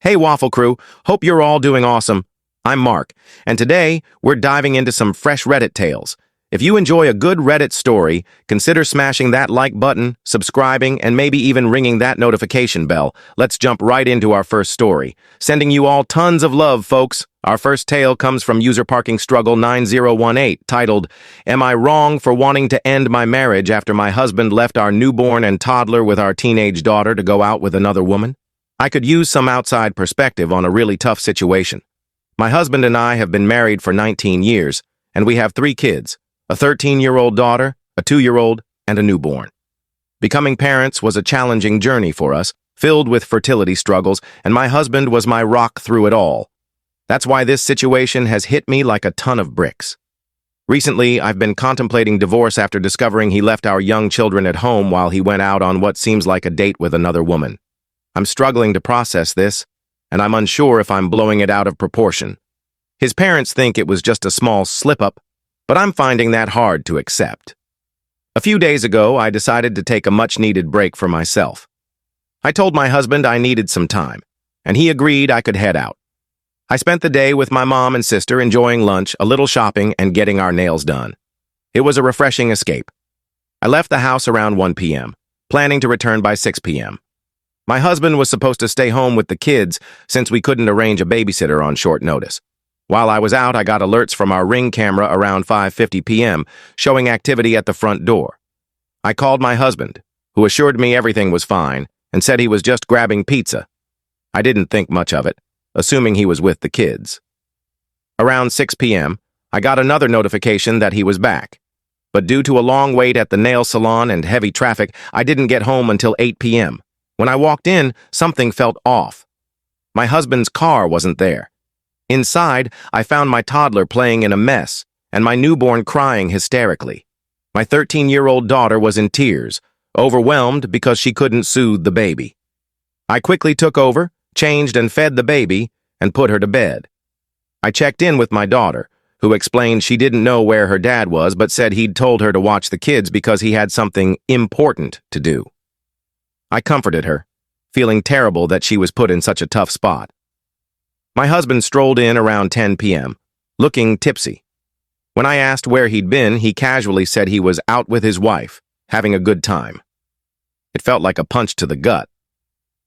Hey Waffle Crew, hope you're all doing awesome. I'm Mark, and today we're diving into some fresh Reddit tales. If you enjoy a good Reddit story, consider smashing that like button, subscribing, and maybe even ringing that notification bell. Let's jump right into our first story. Sending you all tons of love, folks. Our first tale comes from User Parking Struggle 9018, titled, Am I Wrong for Wanting to End My Marriage After My Husband Left Our Newborn and Toddler with Our Teenage Daughter to Go Out with Another Woman? I could use some outside perspective on a really tough situation. My husband and I have been married for 19 years, and we have 3 kids, a 13-year-old daughter, a 2-year-old, and a newborn. Becoming parents was a challenging journey for us, filled with fertility struggles, and my husband was my rock through it all. That's why this situation has hit me like a ton of bricks. Recently, I've been contemplating divorce after discovering he left our young children at home while he went out on what seems like a date with another woman. I'm struggling to process this, and I'm unsure if I'm blowing it out of proportion. His parents think it was just a small slip-up, but I'm finding that hard to accept. A few days ago, I decided to take a much-needed break for myself. I told my husband I needed some time, and he agreed I could head out. I spent the day with my mom and sister enjoying lunch, a little shopping, and getting our nails done. It was a refreshing escape. I left the house around 1 p.m., planning to return by 6 p.m. My husband was supposed to stay home with the kids since we couldn't arrange a babysitter on short notice. While I was out, I got alerts from our Ring camera around 5:50 p.m. showing activity at the front door. I called my husband, who assured me everything was fine and said he was just grabbing pizza. I didn't think much of it, assuming he was with the kids. Around 6 p.m., I got another notification that he was back. But due to a long wait at the nail salon and heavy traffic, I didn't get home until 8 p.m. When I walked in, something felt off. My husband's car wasn't there. Inside, I found my toddler playing in a mess and my newborn crying hysterically. My 13-year-old daughter was in tears, overwhelmed because she couldn't soothe the baby. I quickly took over, changed and fed the baby, and put her to bed. I checked in with my daughter, who explained she didn't know where her dad was but said he'd told her to watch the kids because he had something important to do. I comforted her, feeling terrible that she was put in such a tough spot. My husband strolled in around 10 p.m., looking tipsy. When I asked where he'd been, he casually said he was out with his wife, having a good time. It felt like a punch to the gut.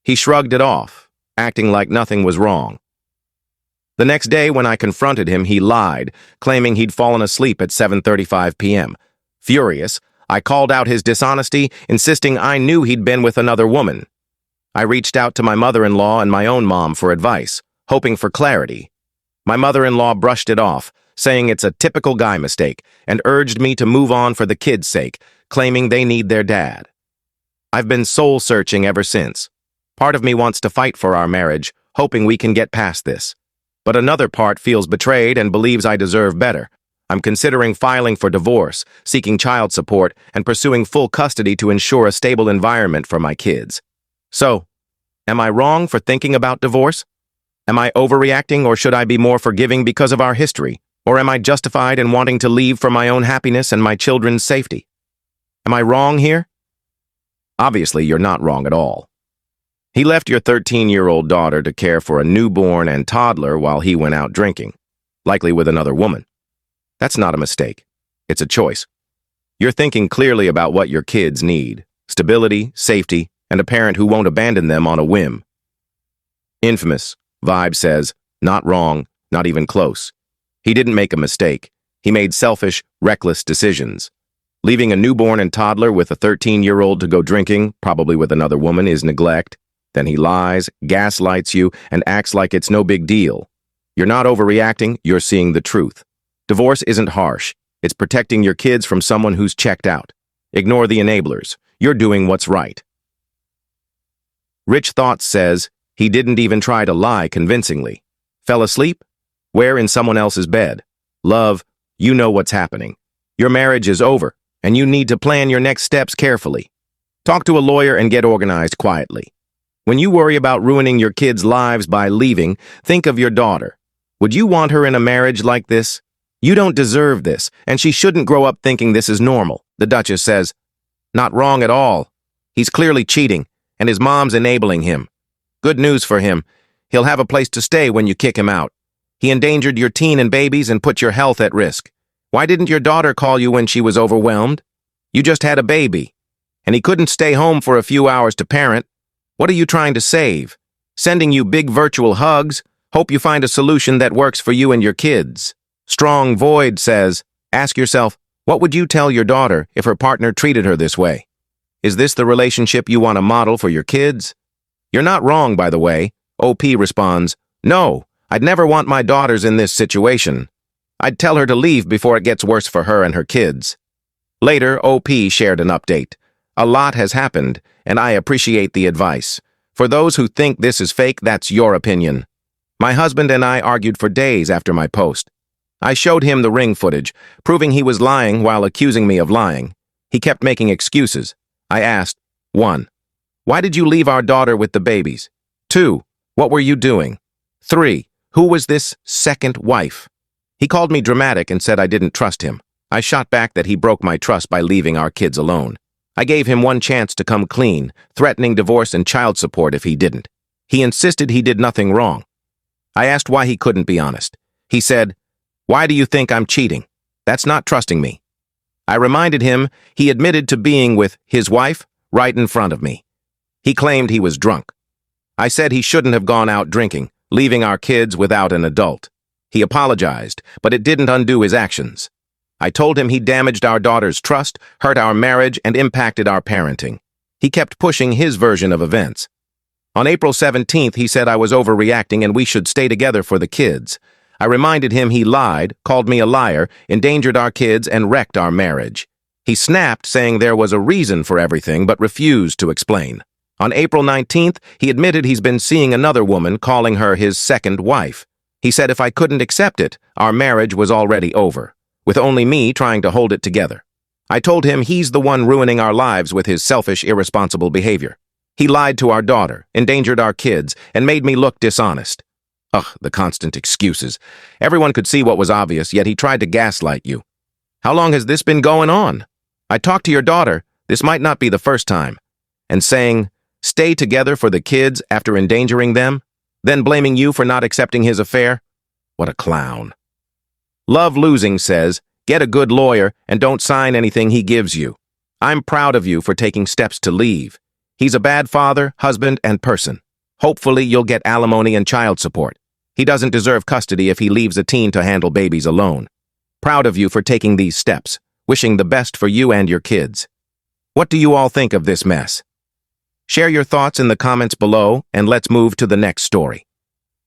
He shrugged it off, acting like nothing was wrong. The next day, when I confronted him, he lied, claiming he'd fallen asleep at 7:35 p.m. Furious, I called out his dishonesty, insisting I knew he'd been with another woman. I reached out to my mother-in-law and my own mom for advice, hoping for clarity. My mother-in-law brushed it off, saying it's a typical guy mistake, and urged me to move on for the kids' sake, claiming they need their dad. I've been soul-searching ever since. Part of me wants to fight for our marriage, hoping we can get past this. But another part feels betrayed and believes I deserve better. I'm considering filing for divorce, seeking child support, and pursuing full custody to ensure a stable environment for my kids. So, am I wrong for thinking about divorce? Am I overreacting, or should I be more forgiving because of our history? Or am I justified in wanting to leave for my own happiness and my children's safety? Am I wrong here? Obviously, you're not wrong at all. He left your 13-year-old daughter to care for a newborn and toddler while he went out drinking, likely with another woman. That's not a mistake. It's a choice. You're thinking clearly about what your kids need: stability, safety, and a parent who won't abandon them on a whim. Infamous Vibe says, not wrong, not even close. He didn't make a mistake. He made selfish, reckless decisions. Leaving a newborn and toddler with a 13-year-old to go drinking, probably with another woman, is neglect. Then he lies, gaslights you, and acts like it's no big deal. You're not overreacting, you're seeing the truth. Divorce isn't harsh. It's protecting your kids from someone who's checked out. Ignore the enablers. You're doing what's right. Rich Thoughts says, he didn't even try to lie convincingly. Fell asleep? Where? In someone else's bed. Love, you know what's happening. Your marriage is over, and you need to plan your next steps carefully. Talk to a lawyer and get organized quietly. When you worry about ruining your kids' lives by leaving, think of your daughter. Would you want her in a marriage like this? You don't deserve this, and she shouldn't grow up thinking this is normal, the Duchess says. Not wrong at all. He's clearly cheating, and his mom's enabling him. Good news for him. He'll have a place to stay when you kick him out. He endangered your teen and babies and put your health at risk. Why didn't your daughter call you when she was overwhelmed? You just had a baby. And he couldn't stay home for a few hours to parent. What are you trying to save? Sending you big virtual hugs. Hope you find a solution that works for you and your kids. Strong Void says, ask yourself, what would you tell your daughter if her partner treated her this way? Is this the relationship you want to model for your kids? You're not wrong, by the way. OP responds, no, I'd never want my daughters in this situation. I'd tell her to leave before it gets worse for her and her kids. Later, OP shared an update. A lot has happened, and I appreciate the advice. For those who think this is fake, that's your opinion. My husband and I argued for days after my post. I showed him the ring footage, proving he was lying while accusing me of lying. He kept making excuses. I asked, 1. Why did you leave our daughter with the babies? 2. What were you doing? 3. Who was this second wife? He called me dramatic and said I didn't trust him. I shot back that he broke my trust by leaving our kids alone. I gave him one chance to come clean, threatening divorce and child support if he didn't. He insisted he did nothing wrong. I asked why he couldn't be honest. He said, why do you think I'm cheating? That's not trusting me. I reminded him he admitted to being with his wife right in front of me. He claimed he was drunk. I said he shouldn't have gone out drinking, leaving our kids without an adult. He apologized, but it didn't undo his actions. I told him he damaged our daughter's trust, hurt our marriage, and impacted our parenting. He kept pushing his version of events. On April 17th, he said I was overreacting and we should stay together for the kids. I reminded him he lied, called me a liar, endangered our kids, and wrecked our marriage. He snapped, saying there was a reason for everything, but refused to explain. On April 19th, he admitted he's been seeing another woman, calling her his second wife. He said if I couldn't accept it, our marriage was already over, with only me trying to hold it together. I told him he's the one ruining our lives with his selfish, irresponsible behavior. He lied to our daughter, endangered our kids, and made me look dishonest. Ugh, the constant excuses. Everyone could see what was obvious, yet he tried to gaslight you. How long has this been going on? I talked to your daughter, this might not be the first time, and saying, stay together for the kids after endangering them, then blaming you for not accepting his affair? What a clown. Love Losing says, get a good lawyer and don't sign anything he gives you. I'm proud of you for taking steps to leave. He's a bad father, husband, and person. Hopefully you'll get alimony and child support. He doesn't deserve custody if he leaves a teen to handle babies alone. Proud of you for taking these steps. Wishing the best for you and your kids. What do you all think of this mess? Share your thoughts in the comments below, and let's move to the next story.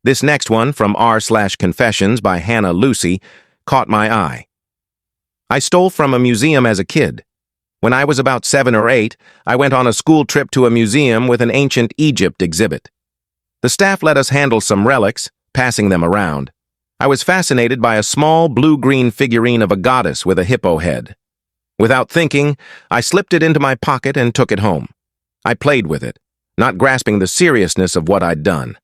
This next one, from r/confessions by Hannah Lucy, caught my eye. I stole from a museum as a kid. When I was about 7 or 8, I went on a school trip to a museum with an ancient Egypt exhibit. The staff let us handle some relics, passing them around. I was fascinated by a small blue-green figurine of a goddess with a hippo head. Without thinking, I slipped it into my pocket and took it home. I played with it, not grasping the seriousness of what I'd done.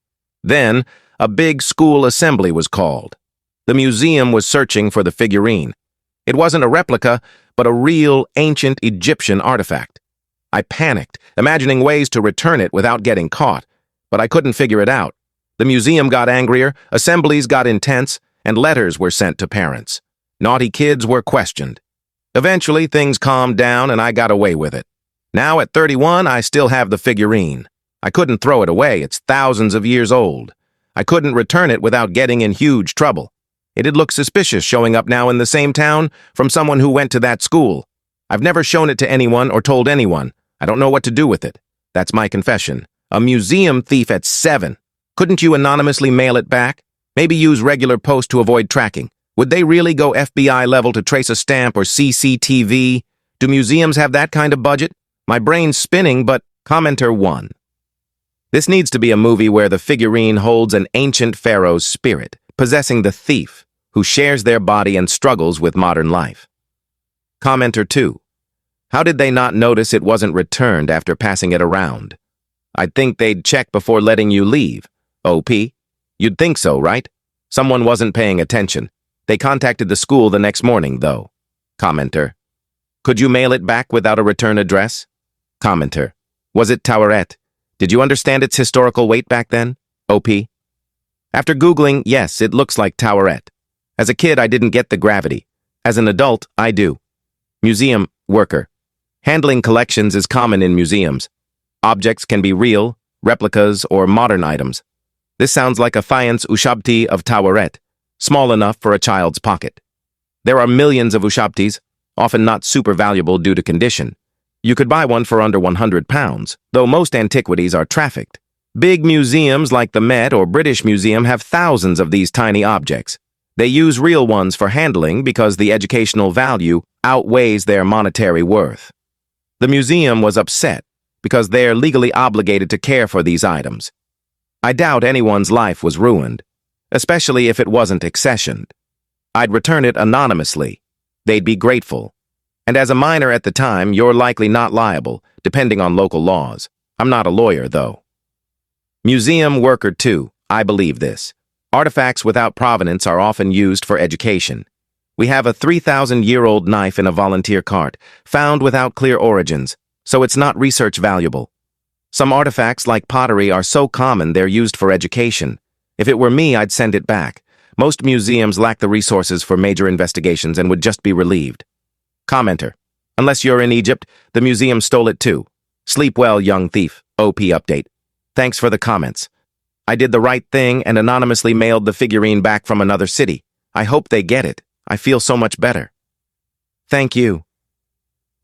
Then, a big school assembly was called. The museum was searching for the figurine. It wasn't a replica, but a real ancient Egyptian artifact. I panicked, imagining ways to return it without getting caught, but I couldn't figure it out. The museum got angrier, assemblies got intense, and letters were sent to parents. Naughty kids were questioned. Eventually, things calmed down and I got away with it. Now at 31, I still have the figurine. I couldn't throw it away, it's thousands of years old. I couldn't return it without getting in huge trouble. It'd look suspicious showing up now in the same town from someone who went to that school. I've never shown it to anyone or told anyone. I don't know what to do with it. That's my confession. A museum thief at 7. Couldn't you anonymously mail it back? Maybe use regular post to avoid tracking. Would they really go FBI level to trace a stamp or CCTV? Do museums have that kind of budget? My brain's spinning, but commenter 1. This needs to be a movie where the figurine holds an ancient pharaoh's spirit, possessing the thief, who shares their body and struggles with modern life. Commenter 2. How did they not notice it wasn't returned after passing it around? I'd think they'd check before letting you leave. OP? You'd think so, right? Someone wasn't paying attention. They contacted the school the next morning, though. Commenter. Could you mail it back without a return address? Commenter. Was it Taweret? Did you understand its historical weight back then? OP. After Googling, yes, it looks like Towerette. As a kid, I didn't get the gravity. As an adult, I do. Museum worker. Handling collections is common in museums. Objects can be real, replicas, or modern items. This sounds like a faience ushabti of Towerette, small enough for a child's pocket. There are millions of ushabtis, often not super valuable due to condition. You could buy one for under £100, though most antiquities are trafficked. Big museums like the Met or British Museum have thousands of these tiny objects. They use real ones for handling because the educational value outweighs their monetary worth. The museum was upset because they're legally obligated to care for these items. I doubt anyone's life was ruined, especially if it wasn't accessioned. I'd return it anonymously. They'd be grateful. And as a minor at the time, you're likely not liable, depending on local laws. I'm not a lawyer, though. Museum worker 2. I believe this. Artifacts without provenance are often used for education. We have a 3,000-year-old knife in a volunteer cart, found without clear origins, so it's not research valuable. Some artifacts like pottery are so common they're used for education. If it were me, I'd send it back. Most museums lack the resources for major investigations and would just be relieved. Commenter. Unless you're in Egypt, the museum stole it too. Sleep well, young thief. OP update. Thanks for the comments. I did the right thing and anonymously mailed the figurine back from another city. I hope they get it. I feel so much better. Thank you.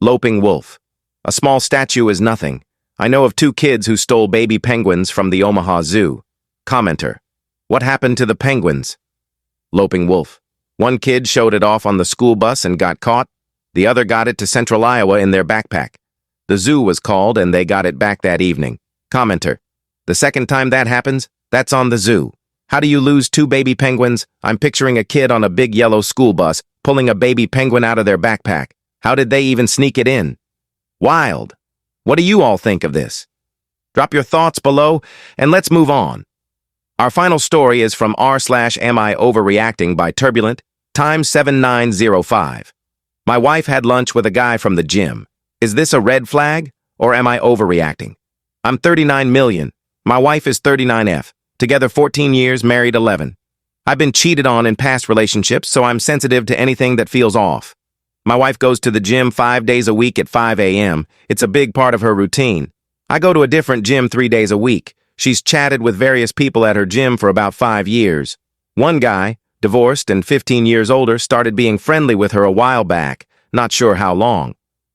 Loping wolf. A small statue is nothing. I know of 2 kids who stole baby penguins from the Omaha Zoo. Commenter. What happened to the penguins? Loping wolf. One kid showed it off on the school bus and got caught. The other got it to Central Iowa in their backpack. The zoo was called and they got it back that evening. Commenter. The second time that happens, that's on the zoo. How do you lose 2 baby penguins? I'm picturing a kid on a big yellow school bus pulling a baby penguin out of their backpack. How did they even sneak it in? Wild. What do you all think of this? Drop your thoughts below and let's move on. Our final story is from r/am I overreacting by Turbulent, time 7905. My wife had lunch with a guy from the gym. Is this a red flag or am I overreacting? I'm 39 million. My wife is 39F. Together 14 years, married 11. I've been cheated on in past relationships, so I'm sensitive to anything that feels off. My wife goes to the gym 5 days a week at 5 a.m. It's a big part of her routine. I go to a different gym 3 days a week. She's chatted with various people at her gym for about 5 years. One guy, divorced and 15 years older, started being friendly with her a while back, not sure how long.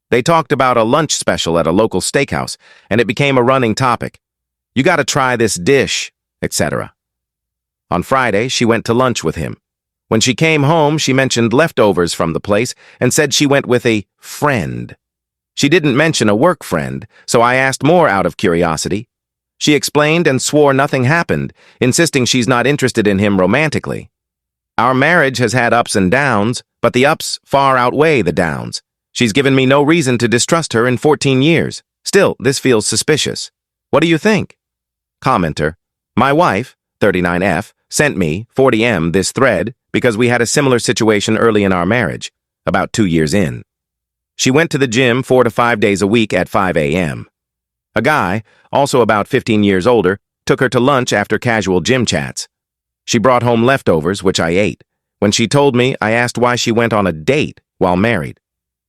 They talked about a lunch special at a local steakhouse, and it became a running topic. You gotta try this dish, etc. On Friday, she went to lunch with him. When she came home, she mentioned leftovers from the place and said she went with a friend. She didn't mention a work friend, so I asked more out of curiosity. She explained and swore nothing happened, insisting she's not interested in him romantically. Our marriage has had ups and downs, but the ups far outweigh the downs. She's given me no reason to distrust her in 14 years. Still, this feels suspicious. What do you think? Commenter. My wife, 39F, sent me, 40M, this thread because we had a similar situation early in our marriage, about 2 years in. She went to the gym 4 to 5 days a week at 5 a.m. A guy, also about 15 years older, took her to lunch after casual gym chats. She brought home leftovers, which I ate. When she told me, I asked why she went on a date while married.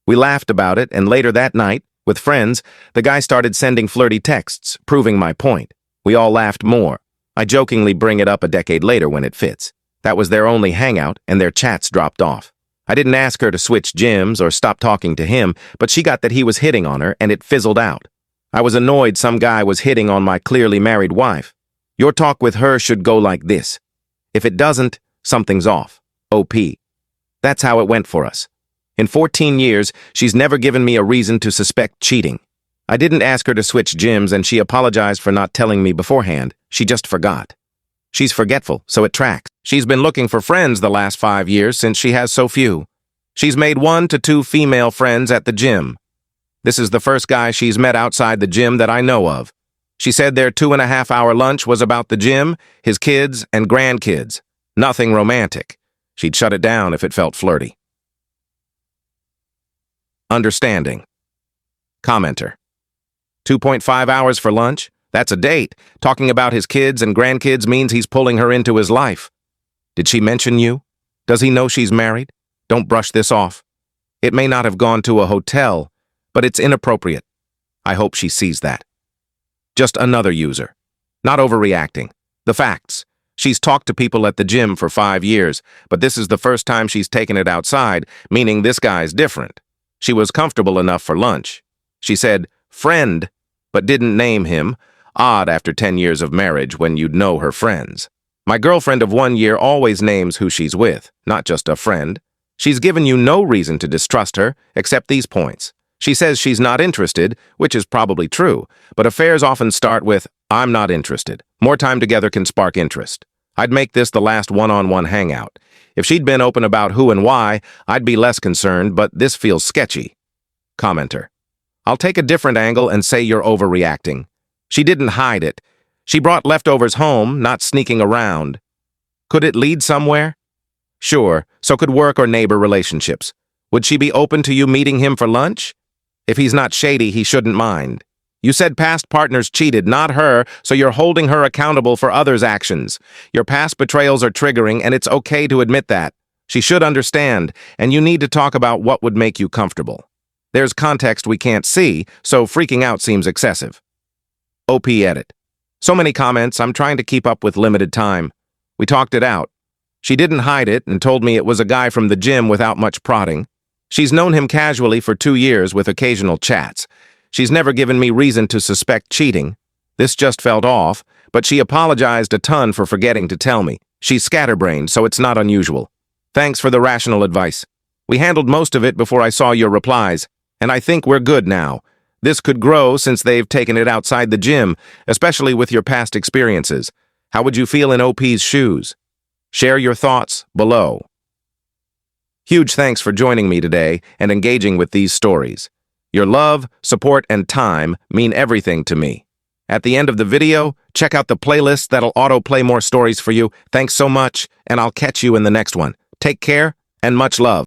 We laughed about it, and later that night, with friends, the guy started sending flirty texts, proving my point. We all laughed more. I jokingly bring it up a decade later when it fits. That was their only hangout, and their chats dropped off. I didn't ask her to switch gyms or stop talking to him, but she got that he was hitting on her, and it fizzled out. I was annoyed some guy was hitting on my clearly married wife. Your talk with her should go like this. If it doesn't, something's off. OP. That's how it went for us. In 14 years, she's never given me a reason to suspect cheating. I didn't ask her to switch gyms, and she apologized for not telling me beforehand. She just forgot. She's forgetful, so it tracks. She's been looking for friends the last 5 years since she has so few. She's made 1 to 2 female friends at the gym. This is the first guy she's met outside the gym that I know of. She said their 2.5-hour lunch was about the gym, his kids, and grandkids. Nothing romantic. She'd shut it down if it felt flirty. Understanding. Commenter. 2.5 hours for lunch? That's a date. Talking about his kids and grandkids means he's pulling her into his life. Did she mention you? Does he know she's married? Don't brush this off. It may not have gone to a hotel, but it's inappropriate. I hope she sees that. Just another user. Not overreacting. The facts. She's talked to people at the gym for 5 years, but this is the first time she's taken it outside, meaning this guy's different. She was comfortable enough for lunch. She said, friend, but didn't name him. Odd after 10 years of marriage when you'd know her friends. My girlfriend of 1 year always names who she's with, not just a friend. She's given you no reason to distrust her, except these points. She says she's not interested, which is probably true, but affairs often start with, I'm not interested. More time together can spark interest. I'd make this the last one-on-one hangout. If she'd been open about who and why, I'd be less concerned, but this feels sketchy. Commenter. I'll take a different angle and say you're overreacting. She didn't hide it. She brought leftovers home, not sneaking around. Could it lead somewhere? Sure, so could work or neighbor relationships. Would she be open to you meeting him for lunch? If he's not shady, he shouldn't mind. You said past partners cheated, not her, so you're holding her accountable for others' actions. Your past betrayals are triggering, and it's okay to admit that. She should understand, and you need to talk about what would make you comfortable. There's context we can't see, so freaking out seems excessive. OP edit. So many comments, I'm trying to keep up with limited time. We talked it out. She didn't hide it and told me it was a guy from the gym without much prodding. She's known him casually for 2 years with occasional chats. She's never given me reason to suspect cheating. This just felt off, but she apologized a ton for forgetting to tell me. She's scatterbrained, so it's not unusual. Thanks for the rational advice. We handled most of it before I saw your replies, and I think we're good now. This could grow since they've taken it outside the gym, especially with your past experiences. How would you feel in OP's shoes? Share your thoughts below. Huge thanks for joining me today and engaging with these stories. Your love, support, and time mean everything to me. At the end of the video, check out the playlist that'll autoplay more stories for you. Thanks so much, and I'll catch you in the next one. Take care, and much love.